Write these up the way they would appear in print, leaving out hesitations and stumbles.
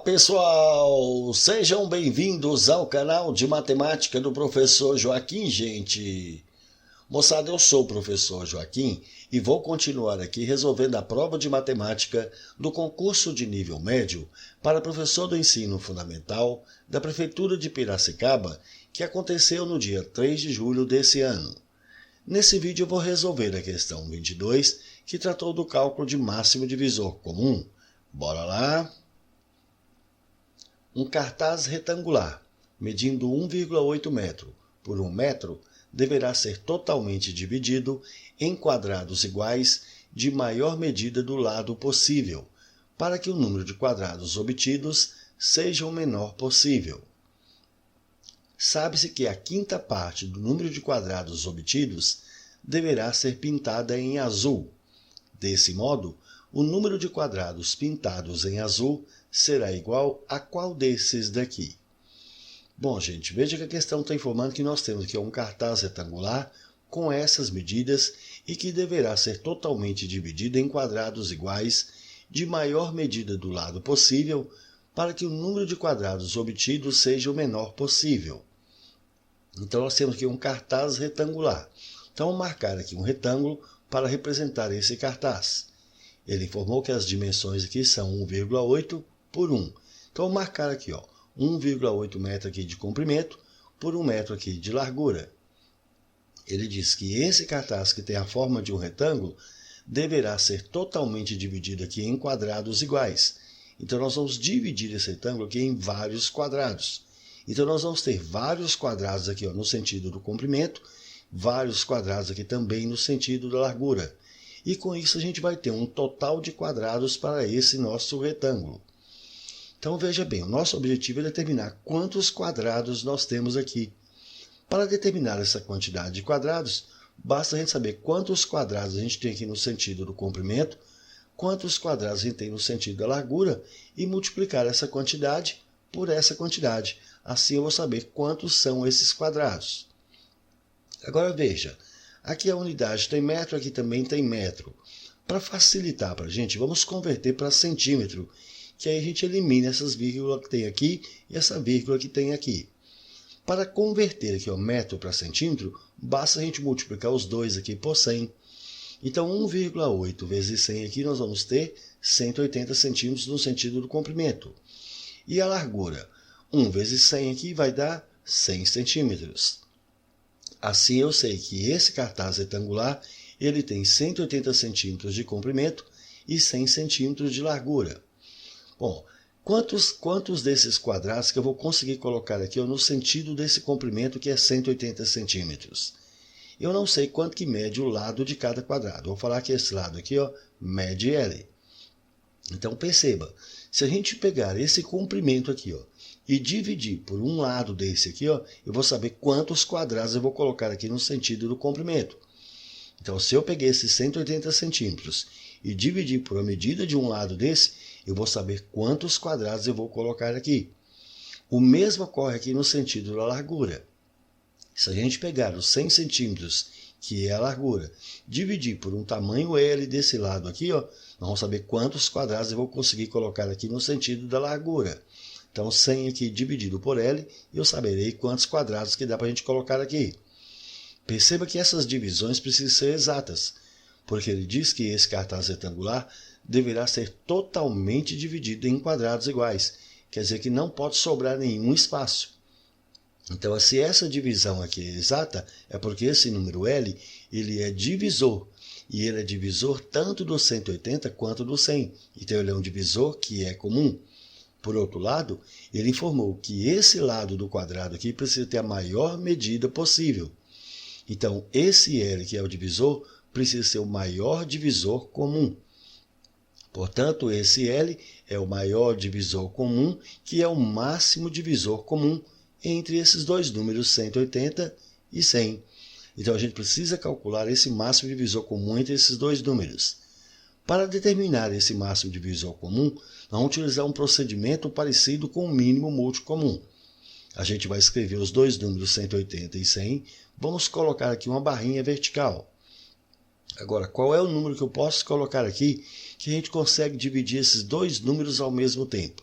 Pessoal, sejam bem-vindos ao canal de matemática do professor Joaquim, gente. Moçada, eu sou o professor Joaquim e vou continuar aqui resolvendo a prova de matemática do concurso de nível médio para professor do ensino fundamental da Prefeitura de Piracicaba, que aconteceu no dia 3 de julho desse ano. Nesse vídeo eu vou resolver a questão 22, que tratou do cálculo de máximo divisor comum. Bora lá! Um cartaz retangular, medindo 1,8 metro por 1 metro, deverá ser totalmente dividido em quadrados iguais de maior medida do lado possível, para que o número de quadrados obtidos seja o menor possível. Sabe-se que a quinta parte do número de quadrados obtidos deverá ser pintada em azul. Desse modo, o número de quadrados pintados em azul será igual a qual desses daqui? Bom, gente, veja que a questão está informando que nós temos aqui um cartaz retangular com essas medidas e que deverá ser totalmente dividido em quadrados iguais de maior medida do lado possível para que o número de quadrados obtidos seja o menor possível. Então, nós temos aqui um cartaz retangular. Então, vamos marcar aqui um retângulo para representar esse cartaz. Ele informou que as dimensões aqui são 1,8 por 1. Então, vou marcar aqui 1,8 metro aqui de comprimento por 1 metro aqui de largura. Ele diz que esse cartaz que tem a forma de um retângulo deverá ser totalmente dividido aqui em quadrados iguais. Então, nós vamos dividir esse retângulo aqui em vários quadrados. Então, nós vamos ter vários quadrados aqui no sentido do comprimento, vários quadrados aqui também no sentido da largura. E com isso a gente vai ter um total de quadrados para esse nosso retângulo. Então veja bem, o nosso objetivo é determinar quantos quadrados nós temos aqui. Para determinar essa quantidade de quadrados, basta a gente saber quantos quadrados a gente tem aqui no sentido do comprimento, quantos quadrados a gente tem no sentido da largura e multiplicar essa quantidade por essa quantidade. Assim eu vou saber quantos são esses quadrados. Agora veja, aqui a unidade tem metro, aqui também tem metro. Para facilitar para a gente, vamos converter para centímetro, que aí a gente elimina essas vírgulas que tem aqui e essa vírgula que tem aqui. Para converter aqui metro para centímetro, basta a gente multiplicar os dois aqui por 100. Então, 1,8 vezes 100 aqui, nós vamos ter 180 centímetros no sentido do comprimento. E a largura? 1 vezes 100 aqui vai dar 100 centímetros. Assim, eu sei que esse cartaz retangular ele tem 180 centímetros de comprimento e 100 centímetros de largura. Bom, quantos desses quadrados que eu vou conseguir colocar aqui no sentido desse comprimento que é 180 centímetros? Eu não sei quanto que mede o lado de cada quadrado. Vou falar que esse lado aqui mede L. Então, perceba, se a gente pegar esse comprimento aqui e dividir por um lado desse aqui, eu vou saber quantos quadrados eu vou colocar aqui no sentido do comprimento. Então, se eu peguei esses 180 centímetros e dividir por a medida de um lado desse, eu vou saber quantos quadrados eu vou colocar aqui. O mesmo ocorre aqui no sentido da largura. Se a gente pegar os 100 centímetros, que é a largura, dividir por um tamanho L desse lado aqui, nós vamos saber quantos quadrados eu vou conseguir colocar aqui no sentido da largura. Então, 100 aqui dividido por L, eu saberei quantos quadrados que dá para a gente colocar aqui. Perceba que essas divisões precisam ser exatas, porque ele diz que esse cartaz retangular deverá ser totalmente dividido em quadrados iguais. Quer dizer que não pode sobrar nenhum espaço. Então, se essa divisão aqui é exata, é porque esse número L ele é divisor. E ele é divisor tanto do 180 quanto do 100. Então, ele é um divisor que é comum. Por outro lado, ele informou que esse lado do quadrado aqui precisa ter a maior medida possível. Então, esse L, que é o divisor, precisa ser o maior divisor comum. Portanto, esse L é o maior divisor comum, que é o máximo divisor comum entre esses dois números, 180 e 100. Então, a gente precisa calcular esse máximo divisor comum entre esses dois números. Para determinar esse máximo divisor comum, nós vamos utilizar um procedimento parecido com o mínimo múltiplo comum. A gente vai escrever os dois números 180 e 100, vamos colocar aqui uma barrinha vertical. Agora, qual é o número que eu posso colocar aqui que a gente consegue dividir esses dois números ao mesmo tempo?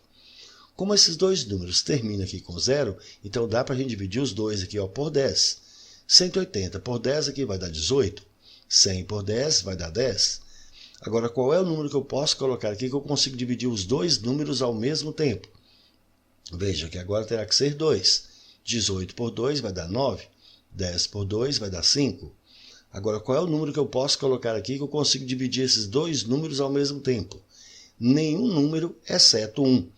Como esses dois números terminam aqui com 0, então dá para a gente dividir os dois aqui ó, por 10. 180 por 10 aqui vai dar 18. 100 por 10 vai dar 10. Agora, qual é o número que eu posso colocar aqui que eu consigo dividir os dois números ao mesmo tempo? Veja que agora terá que ser 2. 18 por 2 vai dar 9. 10 por 2 vai dar 5. Agora, qual é o número que eu posso colocar aqui que eu consigo dividir esses dois números ao mesmo tempo? Nenhum número, exceto 1.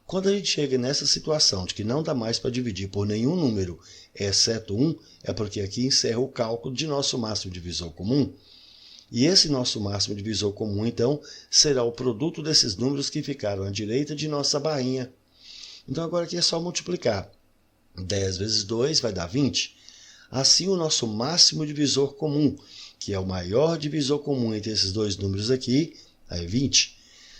Quando a gente chega nessa situação de que não dá mais para dividir por nenhum número, exceto 1, é porque aqui encerra o cálculo de nosso máximo divisor comum. E esse nosso máximo divisor comum, então, será o produto desses números que ficaram à direita de nossa barrinha. Então, agora aqui é só multiplicar. 10 vezes 2 vai dar 20. Assim, o nosso máximo divisor comum, que é o maior divisor comum entre esses dois números aqui, é 20.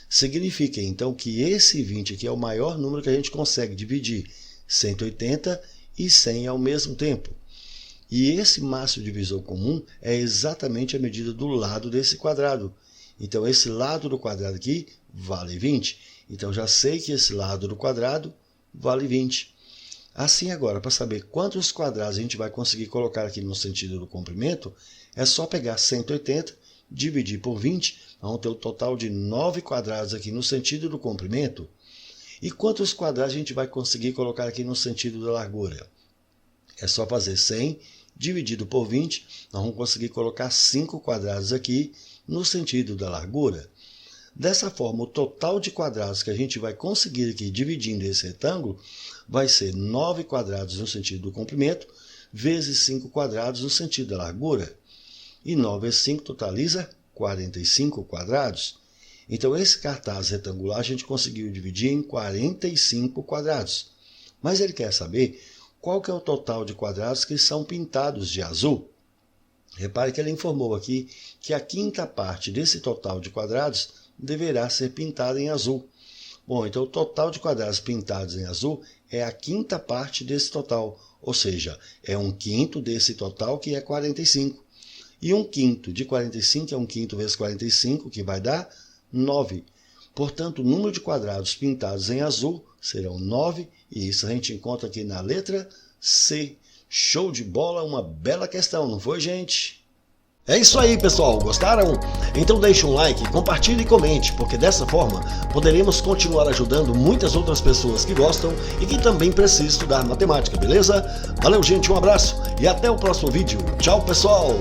Significa, então, que esse 20 aqui é o maior número que a gente consegue dividir 180 e 100 ao mesmo tempo. E esse máximo divisor comum é exatamente a medida do lado desse quadrado. Então, esse lado do quadrado aqui vale 20. Então, já sei que esse lado do quadrado vale 20. Assim, agora, para saber quantos quadrados a gente vai conseguir colocar aqui no sentido do comprimento, é só pegar 180, dividir por 20, vamos ter o total de 9 quadrados aqui no sentido do comprimento. E quantos quadrados a gente vai conseguir colocar aqui no sentido da largura? É só fazer 100 dividido por 20, nós vamos conseguir colocar 5 quadrados aqui no sentido da largura. Dessa forma, o total de quadrados que a gente vai conseguir aqui dividindo esse retângulo vai ser 9 quadrados no sentido do comprimento, vezes 5 quadrados no sentido da largura. E 9 vezes 5 totaliza 45 quadrados. Então, esse cartaz retangular a gente conseguiu dividir em 45 quadrados. Mas ele quer saber qual que é o total de quadrados que são pintados de azul. Repare que ele informou aqui que a quinta parte desse total de quadrados deverá ser pintada em azul. Bom, então o total de quadrados pintados em azul é a quinta parte desse total, ou seja, é 1/5 desse total, que é 45. E 1/5 de 45 é 1/5 vezes 45, que vai dar 9. Portanto, o número de quadrados pintados em azul serão 9, e isso a gente encontra aqui na letra C. Show de bola, uma bela questão, não foi, gente? É isso aí, pessoal. Gostaram? Então deixe um like, compartilhe e comente, porque dessa forma poderemos continuar ajudando muitas outras pessoas que gostam e que também precisam estudar matemática, beleza? Valeu, gente, um abraço e até o próximo vídeo. Tchau, pessoal!